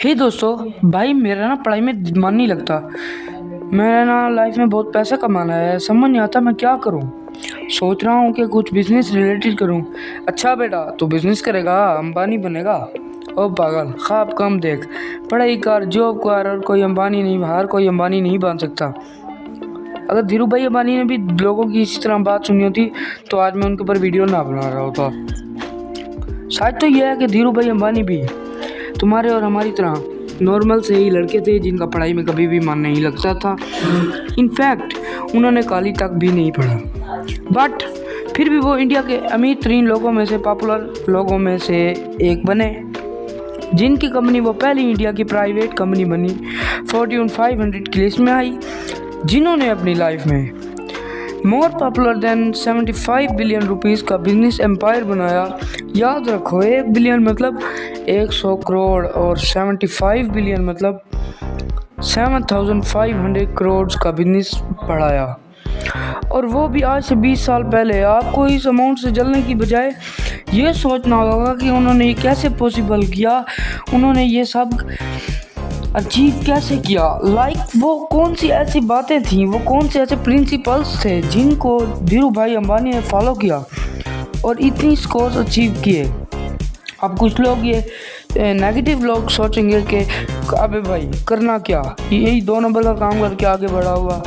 हे दोस्तों, भाई मेरा ना पढ़ाई में मन नहीं लगता। मैं ना लाइफ में बहुत पैसा कमाना है, समझ नहीं आता मैं क्या करूं। सोच रहा हूं कि कुछ बिजनेस रिलेटेड करूं। अच्छा बेटा, तू बिजनेस करेगा, अंबानी बनेगा। ओ पागल, ख्वाब कम देख, पढ़ाई कर, जॉब कर, और कोई अंबानी नहीं, बाहर कोई अंबानी नहीं बन सकता। अगर धीरू भाई अंबानी ने भी लोगों की इसी तरह बात सुनी होती तो आज मैं उनके ऊपर वीडियो ना बना रहा होता। शायद तो यह है कि धीरू भाई अंबानी भी तुम्हारे और हमारी तरह नॉर्मल से ही लड़के थे जिनका पढ़ाई में कभी भी मन नहीं लगता था। इनफैक्ट उन्होंने काली तक भी नहीं पढ़ा, बट फिर भी वो इंडिया के अमीर तरीन लोगों में से, पॉपुलर लोगों में से एक बने, जिनकी कंपनी वो पहली इंडिया की प्राइवेट कंपनी बनी, फॉर्च्यून 500 की लिस्ट में आई, जिन्होंने अपनी लाइफ में more popular than 75 billion rupees का बिजनेस एम्पायर बनाया। याद रखो, 1 बिलियन मतलब 100 करोड़ और 75 बिलियन मतलब 7500 करोड़ का बिजनेस बढ़ाया। और वो भी आज से 20 साल पहले। आपको इस अमाउंट से जलने की बजाय ये सोचना होगा कि उन्होंने ये कैसे पॉसिबल किया, उन्होंने ये सब अचीव कैसे किया। वो कौन सी ऐसी बातें थीं, वो कौन से ऐसे प्रिंसिपल्स थे जिनको धीरू भाई अंबानी ने फॉलो किया और इतनी स्कोर्स अचीव किए। अब कुछ लोग ये नेगेटिव लोग सोचेंगे कि अबे भाई करना क्या, यही 2 नंबर का काम करके आगे बढ़ा हुआ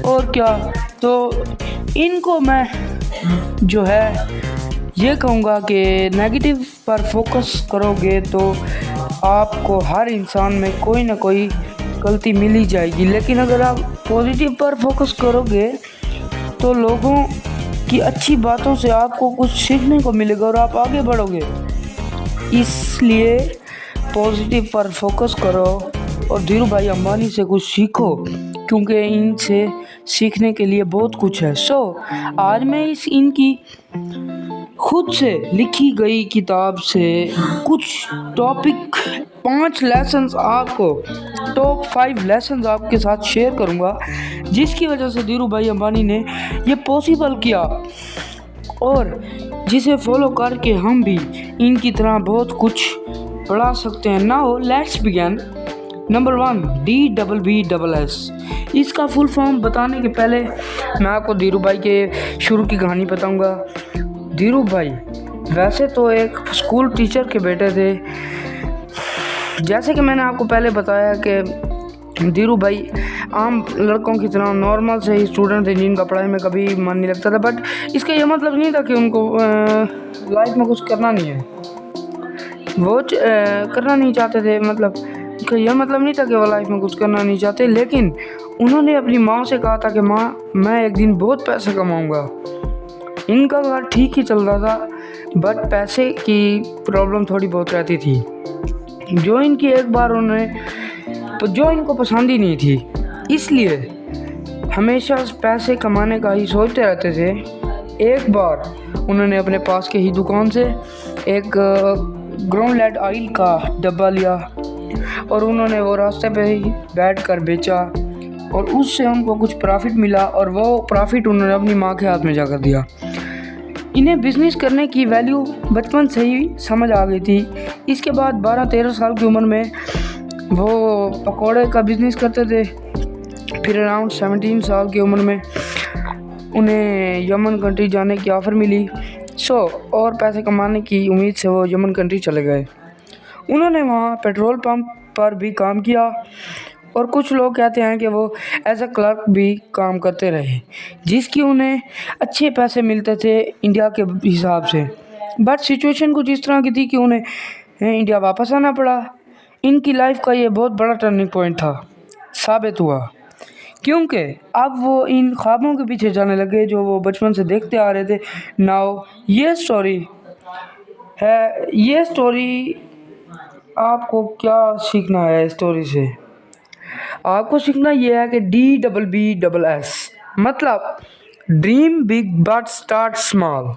और क्या। तो इनको मैं जो है ये कहूँगा कि नेगेटिव पर फोकस करोगे तो आपको हर इंसान में कोई ना कोई गलती मिल ही जाएगी, लेकिन अगर आप पॉजिटिव पर फोकस करोगे तो लोगों की अच्छी बातों से आपको कुछ सीखने को मिलेगा और आप आगे बढ़ोगे। इसलिए पॉजिटिव पर फोकस करो और धीरू भाई अंबानी से कुछ सीखो, क्योंकि इनसे सीखने के लिए बहुत कुछ है। आज मैं इनकी खुद से लिखी गई किताब से कुछ टॉपिक 5 लेसन्स, आपको टॉप 5 लेसन्स आपके साथ शेयर करूंगा, जिसकी वजह से धीरू भाई अंबानी ने ये पॉसिबल किया और जिसे फॉलो करके हम भी इनकी तरह बहुत कुछ बढ़ा सकते हैं। Now let's begin. Number 1, DBBSS। इसका फुल फॉर्म बताने के पहले मैं आपको धीरू भाई के शुरू की कहानी बताऊंगा। धीरू भाई वैसे तो एक स्कूल टीचर के बेटे थे। जैसे कि मैंने आपको पहले बताया कि धीरू भाई आम लड़कों की तरह नॉर्मल से ही स्टूडेंट थे जिनका पढ़ाई में कभी मन नहीं लगता था। बट इसका ये मतलब नहीं था कि उनको लाइफ में कुछ करना नहीं है, वो करना नहीं चाहते थे। मतलब इसका यह मतलब नहीं था कि वो लाइफ में कुछ करना नहीं चाहते, लेकिन उन्होंने अपनी माँ से कहा था कि माँ, मैं एक दिन बहुत पैसा कमाऊँगा। इनका घर ठीक ही चल रहा था, बट पैसे की प्रॉब्लम थोड़ी बहुत रहती थी, जो इनको पसंद ही नहीं थी। इसलिए हमेशा पैसे कमाने का ही सोचते रहते थे। एक बार उन्होंने अपने पास के ही दुकान से एक ग्राउंड ऑयल का डब्बा लिया और उन्होंने वो रास्ते पे ही बैठ कर बेचा और उससे उनको कुछ प्रॉफिट मिला और वो प्रॉफिट उन्होंने अपनी माँ के हाथ में जाकर दिया। इन्हें बिज़नेस करने की वैल्यू बचपन से ही समझ आ गई थी। इसके बाद 12-13 साल की उम्र में वो पकौड़े का बिज़नेस करते थे। फिर अराउंड 17 साल की उम्र में उन्हें यमन कंट्री जाने की ऑफ़र मिली। और पैसे कमाने की उम्मीद से वो यमन कंट्री चले गए। उन्होंने वहाँ पेट्रोल पंप पर भी काम किया और कुछ लोग कहते हैं कि वो एज अ क्लर्क भी काम करते रहे, जिसकी उन्हें अच्छे पैसे मिलते थे इंडिया के हिसाब से। बट सिचुएशन कुछ इस तरह की थी कि उन्हें इंडिया वापस आना पड़ा। इनकी लाइफ का ये बहुत बड़ा टर्निंग पॉइंट था, साबित हुआ, क्योंकि अब वो इन ख्वाबों के पीछे जाने लगे जो वो बचपन से देखते आ रहे थे। नाउ ये स्टोरी आपको क्या सीखना है। स्टोरी से आपको सीखना यह है कि DBBSS मतलब dream big but start small.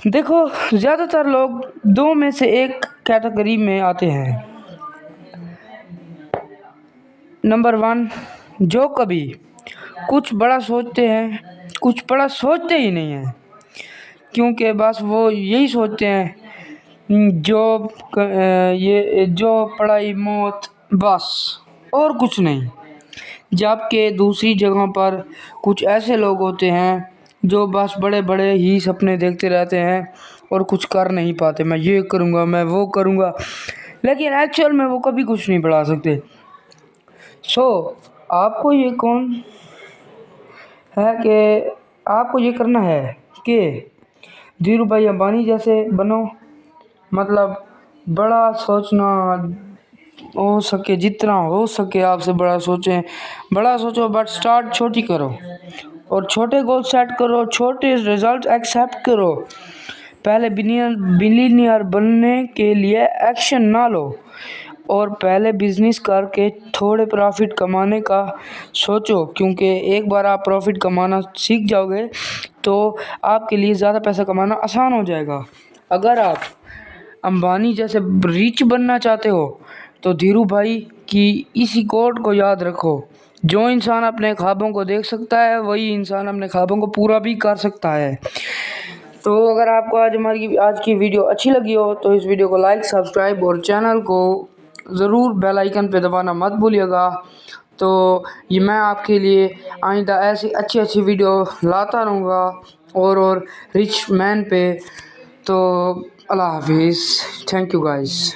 देखो, ज़्यादातर लोग 2 में से एक कैटेगरी में आते हैं। नंबर 1, जो कभी कुछ बड़ा सोचते हैं, कुछ बड़ा सोचते ही नहीं हैं, क्योंकि बस वो यही सोचते हैं जॉब, ये जॉब, पढ़ाई, मौत, बस और कुछ नहीं। जबकि दूसरी जगहों पर कुछ ऐसे लोग होते हैं जो बस बड़े बड़े ही सपने देखते रहते हैं और कुछ कर नहीं पाते। मैं ये करूँगा, मैं वो करूँगा, लेकिन एक्चुअल में वो कभी कुछ नहीं बढ़ा सकते। सो आपको ये कौन है कि आपको ये करना है कि धीरू भाई अंबानी जैसे बनो, मतलब बड़ा सोचना, हो सके जितना हो सके आपसे बड़ा सोचें, बड़ा सोचो बट स्टार्ट छोटी करो और छोटे गोल सेट करो, छोटे रिजल्ट एक्सेप्ट करो। पहले बिलियनियर बनने के लिए एक्शन ना लो और पहले बिजनेस करके थोड़े प्रॉफिट कमाने का सोचो, क्योंकि एक बार आप प्रॉफिट कमाना सीख जाओगे तो आपके लिए ज़्यादा पैसा कमाना आसान हो जाएगा। अगर आप अंबानी जैसे रिच बनना चाहते हो तो धीरू भाई की इसी कोट को याद रखो, जो इंसान अपने ख्वाबों को देख सकता है वही इंसान अपने ख्वाबों को पूरा भी कर सकता है। तो अगर आपको आज की वीडियो अच्छी लगी हो तो इस वीडियो को लाइक, सब्सक्राइब और चैनल को ज़रूर बेल आइकन पे दबाना मत भूलिएगा। तो ये मैं आपके लिए आइंदा ऐसी अच्छी अच्छी वीडियो लाता रहूँगा और रिच मैन पे। तो अल्लाह हाफिज़, थैंक यू गाइस।